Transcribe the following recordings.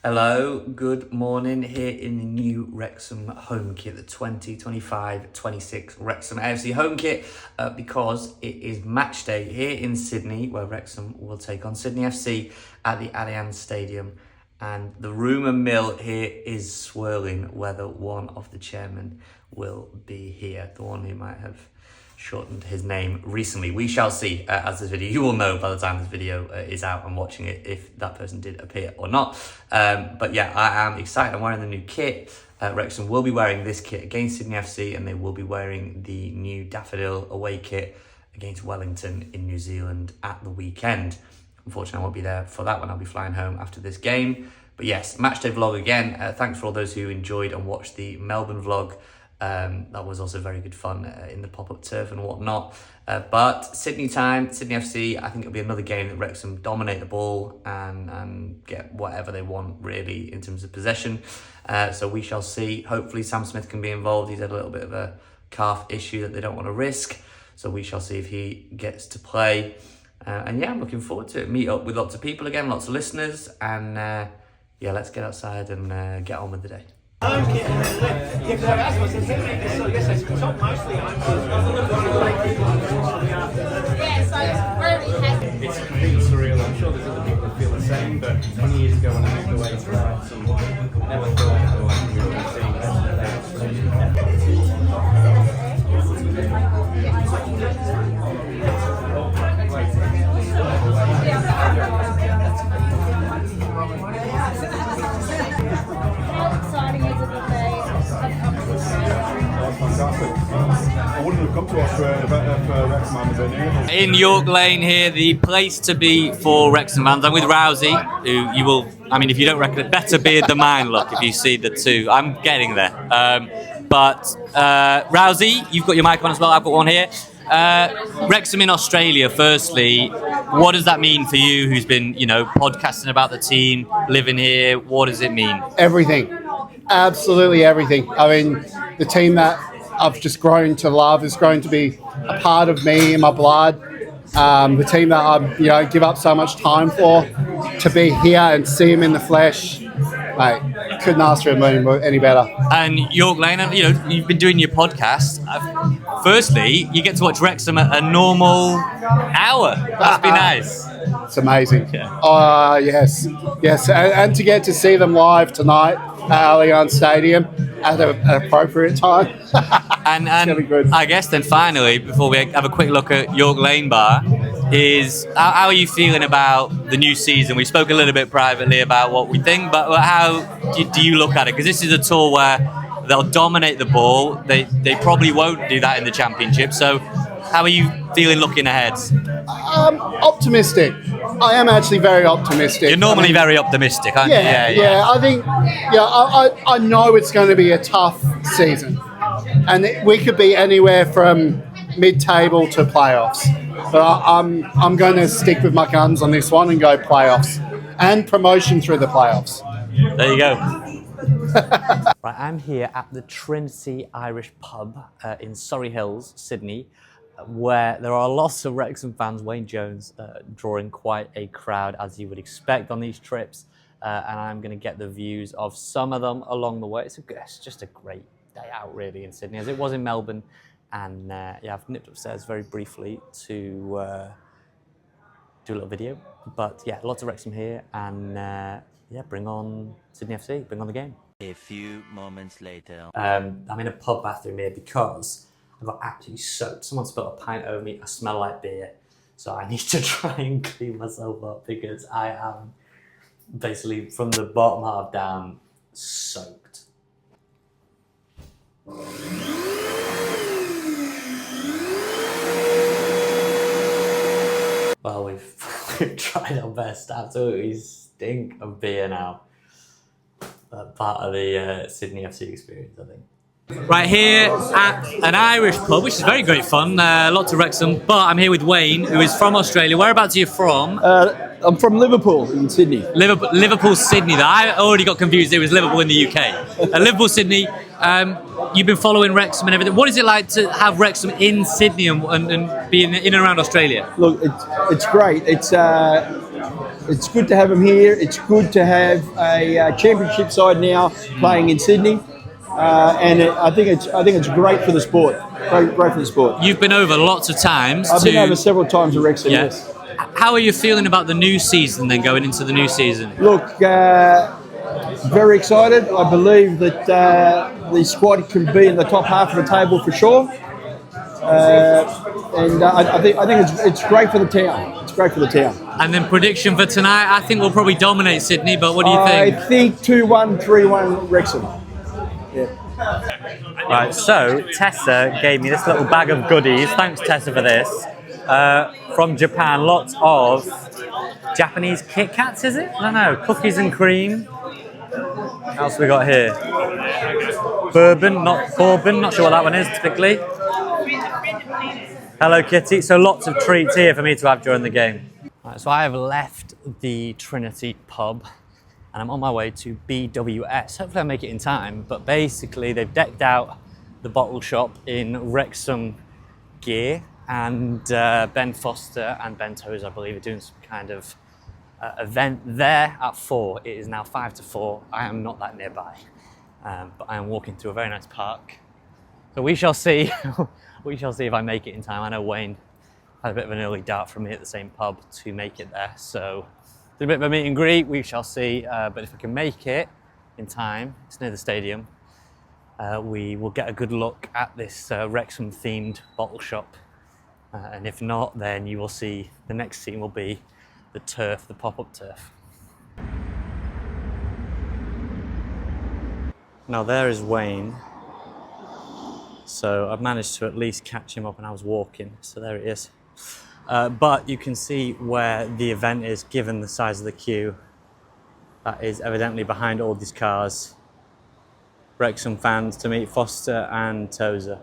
Hello, good morning here in the new Wrexham home kit, the 2025-26 Wrexham AFC home kit, because it is match day here in Sydney, where Wrexham will take on Sydney FC at the Allianz Stadium. And the rumour mill here is swirling whether one of the chairmen will be here, the one who might have shortened his name recently. We shall see as this video. You will know by the time this video is out and watching it if that person did appear or not. But yeah, I am excited. I'm wearing the new kit. Wrexham will be wearing this kit against Sydney FC, and they will be wearing the new Daffodil away kit against Wellington in New Zealand at the weekend. Unfortunately, I won't be there for that one. I'll be flying home after this game. But yes, matchday vlog again. Thanks for all those who enjoyed and watched the Melbourne vlog. That was also very good fun in the pop-up turf and whatnot. But Sydney time, Sydney FC, I think it'll be another game that Wrexham dominate the ball and get whatever they want, really, in terms of possession. So we shall see. Hopefully Sam Smith can be involved. He's had a little bit of a calf issue that they don't want to risk. So we shall see if he gets to play. And yeah, I'm looking forward to it. Meet up with lots of people again, lots of listeners. And yeah, let's get outside and get on with the day. It's completely surreal. I'm sure there's other people who feel the same, but 20 years ago when I moved away to Wrexham, I never thought we were going to see I wouldn't have come to Australia if Wrexham hadn't been here. In York Lane here, the place to be for Wrexham fans. I'm with Rousey, who you will, I mean, if you don't reckon it, better beard than mine, look, if you see the two. I'm getting there. But Rousey, you've got your mic on as well, I've got one here. Wrexham in Australia, firstly, what does that mean for you, who's been, podcasting about the team, living here? What does it mean? Everything. Absolutely everything. I mean, the team that I've just grown to love is going to be a part of me and my blood. The team that I, give up so much time for, to be here and see him in the flesh, mate, couldn't ask for any better. And York Lane, you've been doing your podcast. Firstly, you get to watch Wrexham at a normal hour. That'd be nice. It's amazing. Yeah. Yes. And to get to see them live tonight at Allianz Stadium at an appropriate time. and gonna be good. I guess then finally, before we have a quick look at York Lane Bar, is how are you feeling about the new season? We spoke a little bit privately about what we think, but how do you look at it? Because this is a tour where they'll dominate the ball. They probably won't do that in the Championship. So how are you feeling looking ahead? Optimistic. I am actually very optimistic. You're normally very optimistic, aren't you? Yeah. I think, I know it's going to be a tough season. And we could be anywhere from mid-table to playoffs. But I'm going to stick with my guns on this one and go playoffs. And promotion through the playoffs. There you go. Right, I'm here at the Trinity Irish Pub in Surrey Hills, Sydney, where there are lots of Wrexham fans. Wayne Jones drawing quite a crowd, as you would expect on these trips, and I'm going to get the views of some of them along the way. It's just a great day out, really, in Sydney, as it was in Melbourne. And I've nipped upstairs very briefly to do a little video. But yeah, lots of Wrexham here, and bring on Sydney FC, bring on the game. A few moments later. I'm in a pub bathroom here because I got absolutely soaked. Someone spilled a pint over me. I smell like beer. So I need to try and clean myself up because I am basically from the bottom half down soaked. Well, we've tried our best. Absolutely stink of beer now. Part of the Sydney FC experience, I think. Right here at an Irish pub, which is very great fun. Lots of Wrexham, but I'm here with Wayne, who is from Australia. Whereabouts are you from? I'm from Liverpool in Sydney. Liverpool, Sydney. I already got confused. It was Liverpool in the UK. Liverpool, Sydney. You've been following Wrexham and everything. What is it like to have Wrexham in Sydney and be in and around Australia? Look, it's great. It's It's good to have him here. It's good to have a championship side now playing in Sydney, I think it's great for the sport. Great for the sport. You've been over lots of times. I've been over several times at Wrexham. Yeah. Yes. How are you feeling about the new season then, going into the new season? Look, very excited. I believe that the squad can be in the top half of the table for sure. I think it's great for the town. It's great for the town. And then prediction for tonight, I think we'll probably dominate Sydney, but what do you think? I think 2-1, 3-1 Wrexham. Yeah. Right, so Tessa gave me this little bag of goodies. Thanks, Tessa, for this. From Japan, lots of Japanese Kit Kats, is it? I don't know. Cookies and cream. What else we got here? Bourbon, not sure what that one is typically. Hello Kitty. So lots of treats here for me to have during the game. Right, so I have left the Trinity pub and I'm on my way to BWS. Hopefully I make it in time, but basically they've decked out the bottle shop in Wrexham gear, and Ben Foster and Ben Tozer, I believe, are doing some kind of event there at 4. It is now 5 to 4. I am not that nearby, but I am walking through a very nice park. So we shall see. We shall see if I make it in time. I know Wayne had a bit of an early dart from me at the same pub to make it there. So it's a bit of a meet and greet. We shall see. But if I can make it in time, it's near the stadium, we will get a good look at this Wrexham themed bottle shop. And if not, then you will see the next scene will be the turf, the pop-up turf. Now there is Wayne. So I've managed to at least catch him up when I was walking. So there it is. But you can see where the event is given the size of the queue. That is evidently behind all these cars. Wrexham fans to meet Foster and Tozer.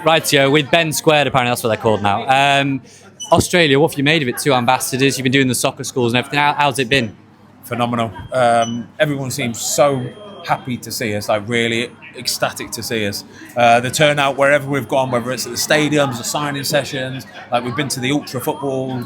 Rightio, with Ben Squared, apparently that's what they're called now. Australia, what have you made of it? 2 ambassadors, you've been doing the soccer schools and everything. How's it been? Phenomenal. Everyone seems so happy to see us, like really ecstatic to see us. The turnout wherever we've gone, whether it's at the stadiums, the signing sessions, like we've been to the ultra football,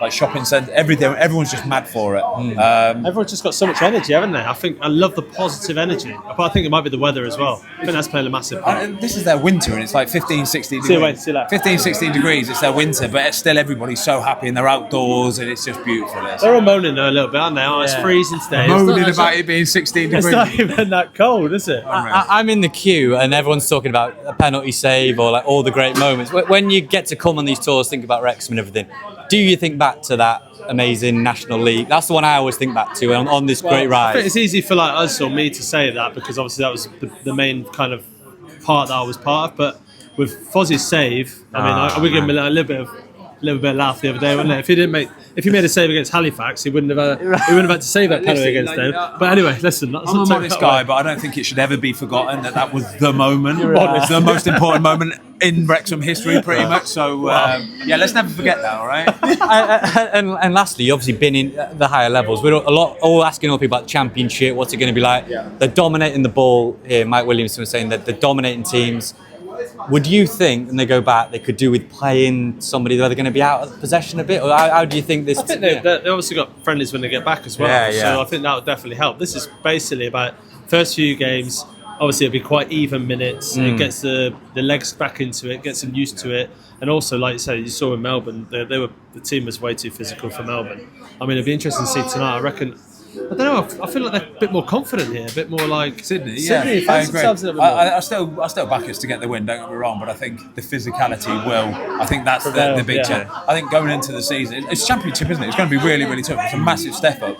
like shopping centre, everything. Everyone's just mad for it. Everyone's just got so much energy, haven't they? I love the positive energy, but I think it might be the weather as well. I think that's playing a massive part. And this is their winter, and it's like 15, 16 degrees. See you later. 15, 16 degrees. It's their winter, but it's still everybody's so happy and they're outdoors, and it's just beautiful. They're all moaning though a little bit, aren't they? Oh, it's freezing today. Moaning about it being 16 degrees. It's not even that cold, is it? I'm in the queue and everyone's talking about a penalty save or like all the great moments. When you get to come on these tours, think about Wrexham and everything, do you think back to that amazing National League? That's the one I always think back to on this great ride. I think it's easy for like us or me to say that because obviously that was the main kind of part that I was part of. But with Fozzie's save, I would give him a little bit of laugh the other day, wouldn't it? If he made a save against Halifax, he wouldn't have had to save that penalty against them. But anyway, listen, I'm a modest guy, but I don't think it should ever be forgotten that was the moment. It's the most important moment in Wrexham history, pretty much. So let's never forget that. All right. and lastly, you've obviously been in the higher levels. We're all asking all people about the Championship. What's it going to be like? Yeah. They're dominating the ball here. Mike Williamson was saying that they're dominating teams. Would you think, when they go back, they could do with playing somebody where they're going to be out of possession a bit? Or how do you think this... I think they obviously got friendlies when they get back as well. So I think that would definitely help. This is basically about first few games. Obviously, it'll be quite even minutes. It gets the legs back into it, gets them used to it. And also, like you said, you saw in Melbourne, the team was way too physical for Melbourne. I mean, it'd be interesting to see tonight. I reckon... I don't know. I feel like they're a bit more confident here, a bit more like Sydney. Sydney, I agree. I still back us to get the win. Don't get me wrong, but I think the physicality will. I think that's the big challenge. I think going into the season, it's Championship, isn't it? It's going to be really, really tough. It's a massive step up.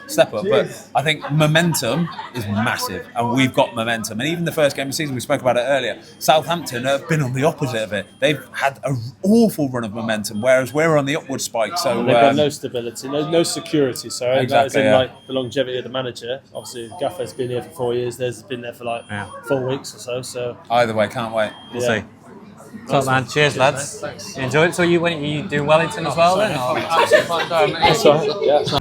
But I think momentum is massive, and we've got momentum. And even the first game of the season, we spoke about it earlier. Southampton have been on the opposite of it. They've had an awful run of momentum, whereas we're on the upward spike. So they've got no stability, no security. So exactly, like the longevity of the manager. Obviously, Gaffer's been here for 4 years. There's been there for 4 weeks or so. So either way, can't wait. We'll see. Top man, cheers lads. You enjoyed it? So you doing Wellington as well then? Or? Absolutely fine. That's all right. Yeah.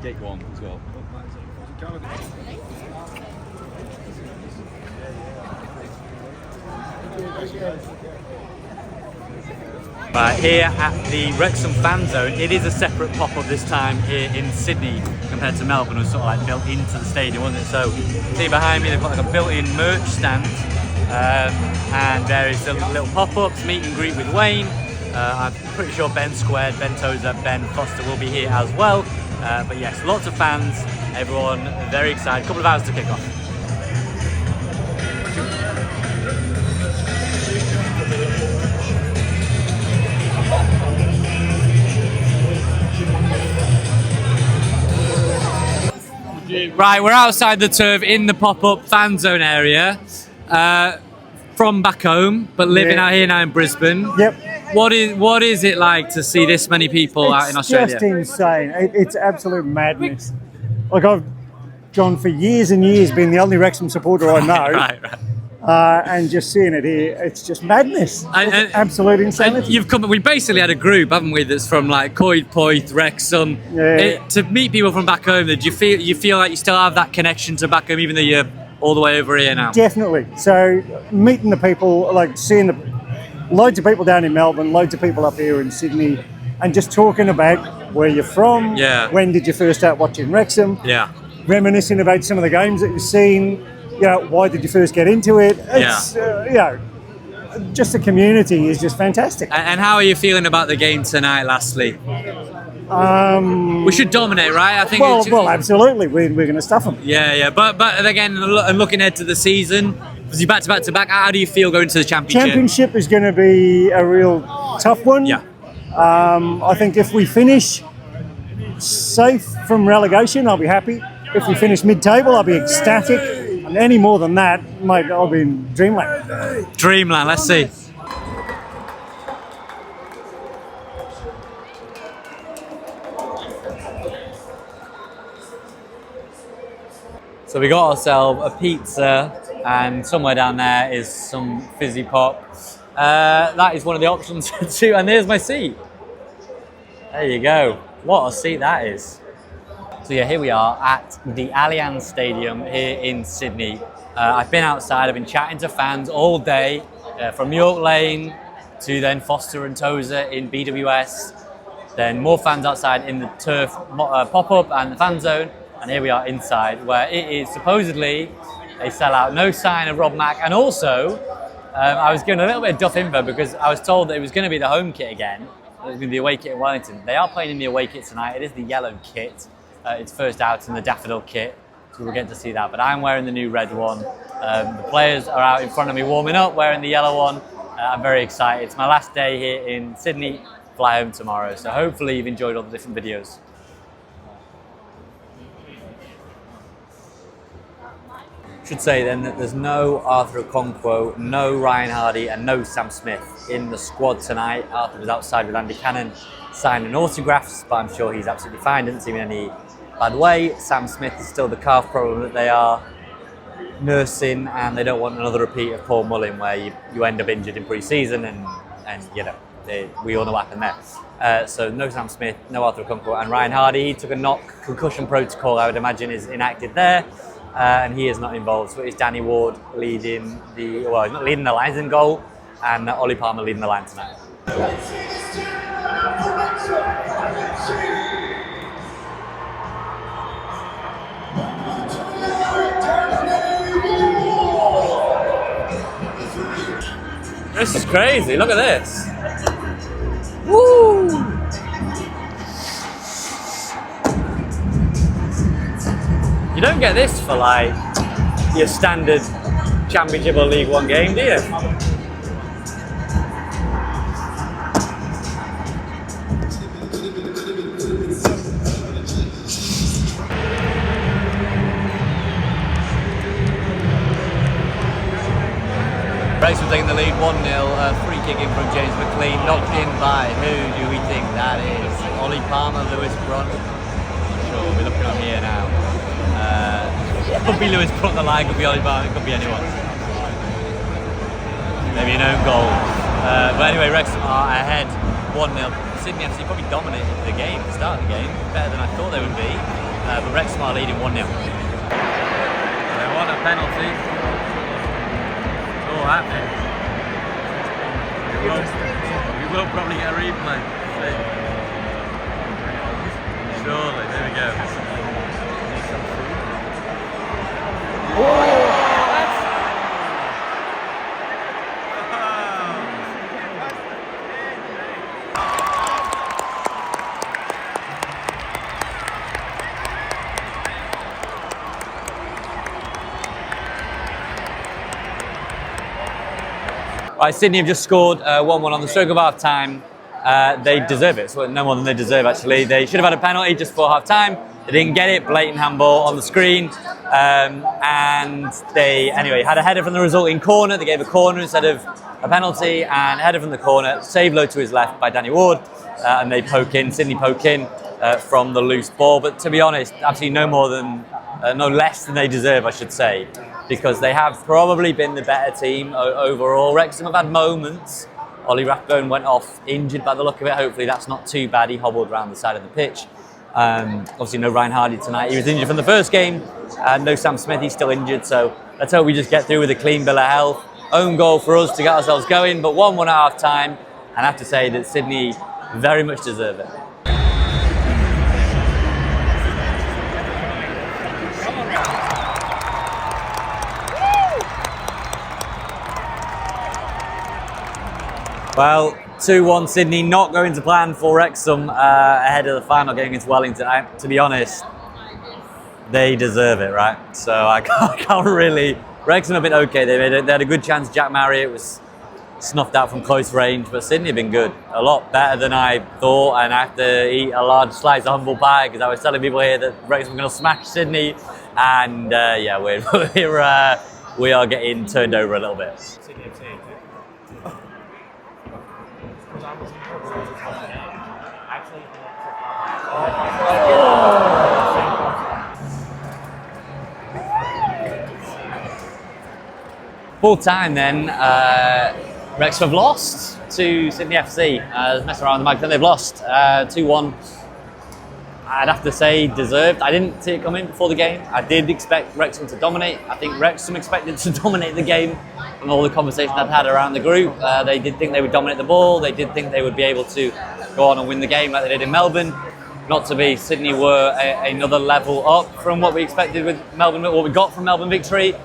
Gate one as well. Right, here at the Wrexham fan zone, it is a separate pop-up this time here in Sydney compared to Melbourne. It was sort of like built into the stadium, wasn't it? So, see behind me, they've got like a built-in merch stand, and there is a little pop-ups, meet and greet with Wayne. I'm pretty sure Ben Tozer, Ben Foster will be here as well. But yes, lots of fans, everyone very excited. A couple of hours to kick off. Right, we're outside the turf in the pop-up fan zone area. From back home, but living out here now in Brisbane. Yep. What is it like to see this many people out in Australia? It's just insane. It's absolute madness. Like I've, John, for years and years been the only Wrexham supporter I know. Right. And just seeing it here, it's just madness. It's absolute insanity. We basically had a group, haven't we, that's from like Coed, Poith, Wrexham. Yeah. To meet people from back home, do you feel like you still have that connection to back home, even though you're all the way over here now? Definitely. So meeting the people, like seeing loads of people down in Melbourne, loads of people up here in Sydney, and just talking about where you're from. Yeah. When did you first start watching Wrexham? Yeah. Reminiscing about some of the games that you've seen. You know, why did you first get into it? It's, just the community is just fantastic. And how are you feeling about the game tonight, lastly? We should dominate, right? I think. Well, absolutely. We're going to stuff them. Yeah. But again, and looking ahead to the season, was you back to back? How do you feel going to the championship? Championship is going to be a real tough one. Yeah. I think if we finish safe from relegation, I'll be happy. If we finish mid-table, I'll be ecstatic. And any more than that, mate, I'll be in dreamland. Dreamland, let's see. So we got ourselves a pizza, and somewhere down there is some fizzy pop. That is one of the options too, and there's my seat. There you go. What a seat that is. So yeah, here we are at the Allianz Stadium here in Sydney. I've been outside, I've been chatting to fans all day, from York Lane to then Foster and Tozer in BWS, then more fans outside in the turf pop-up and the fan zone, and here we are inside where it is supposedly a sellout, no sign of Rob Mack, and also I was given a little bit of duff info because I was told that it was going to be the home kit again, it was going to be the away kit in Wellington. They are playing in the away kit tonight, it is the yellow kit. It's first out in the daffodil kit, so we'll get to see that. But I'm wearing the new red one. The players are out in front of me warming up, wearing the yellow one. I'm very excited. It's my last day here in Sydney, fly home tomorrow. So hopefully you've enjoyed all the different videos. Should say then that there's no Arthur Okonkwo, no Ryan Hardy and no Sam Smith in the squad tonight. Arthur was outside with Andy Cannon signing autographs, but I'm sure he's absolutely fine, didn't seem in any bad way. Sam Smith is still the calf problem that they are nursing, and they don't want another repeat of Paul Mullin where you end up injured in pre-season and you know, we all know what happened there. So no Sam Smith, no Arthur Okonkwo, and Ryan Hardy, he took a knock, concussion protocol I would imagine is enacted there, and he is not involved. So it's Danny Ward leading he's not leading the lines in goal, and Ollie Palmer leading the line tonight. This is crazy, look at this. Woo! You don't get this for like your standard Championship or League One game, do you? Wrexham taking the lead 1-0, free kick in from James McLean, knocked in by, who do we think that is? Ollie Palmer, Lewis Brunt? Not sure, we're looking on here now. It could be Lewis Brunt the line, could be Ollie Palmer, it could be anyone. maybe an own goal. But anyway, Wrexham are ahead 1-0. Sydney FC probably dominated the game at the start of the game, better than I thought they would be. But Wrexham are leading 1-0. They want a penalty. It's all happening. We will probably get a replay. Surely, there we go. Right, Sydney have just scored 1-1 on the stroke of half time. They deserve it. So no more than they deserve, actually. They should have had a penalty just before half time. They didn't get it. Blatant handball on the screen. And they, anyway, had a header from the resulting corner. They gave a corner instead of a penalty, and a header from the corner. Save low to his left by Danny Ward. And they poke in, Sydney poke in from the loose ball. But to be honest, absolutely no less than they deserve, I should say. Because they have probably been the better team overall. Wrexham have had moments. Ollie Rathbone went off injured by the look of it. Hopefully that's not too bad. He hobbled around the side of the pitch. Obviously no Ryan Hardy tonight. He was injured from the first game. No Sam Smith, he's still injured. So let's hope we just get through with a clean bill of health. Own goal for us to get ourselves going. But 1-1 at half time. And I have to say that Sydney very much deserve it. Well, 2-1 Sydney, not going to plan for Wrexham ahead of the final game against Wellington. To be honest, they deserve it, right? So I can't really... Wrexham have been okay. They had a good chance. Jack Marriott was snuffed out from close range, but Sydney have been good. A lot better than I thought, and I have to eat a large slice of humble pie because I was telling people here that Wrexham were going to smash Sydney, and yeah, we are getting turned over a little bit. Full time then, Wrexham have lost to Sydney FC. Messing around the mic, then they've lost 2-1. I'd have to say deserved. I didn't see it coming before the game. I did expect Wrexham to dominate. I think Wrexham expected to dominate the game from all the conversation I've had around the group. They did think they would dominate the ball. They did think they would be able to go on and win the game like they did in Melbourne. Not to be, Sydney were another level up from what we expected with Melbourne, what we got from Melbourne victory.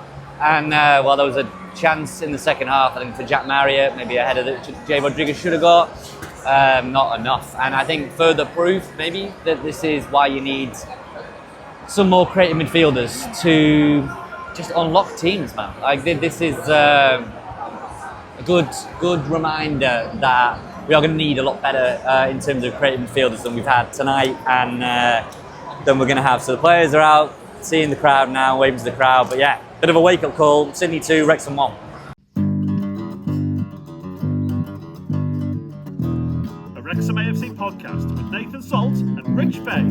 And well, there was a chance in the second half, I think, for Jack Marriott, maybe a header that Jay Rodriguez should have got. Not enough. And I think further proof, maybe, that this is why you need some more creative midfielders to just unlock teams, man. Like, this is a good reminder that we are going to need a lot better in terms of creative midfielders than we've had tonight, and then we're going to have. So the players are out, seeing the crowd now, waving to the crowd. But yeah, bit of a wake-up call. Sydney 2, Wrexham 1. A Wrexham AFC podcast with Nathan Salt and Rich Bay.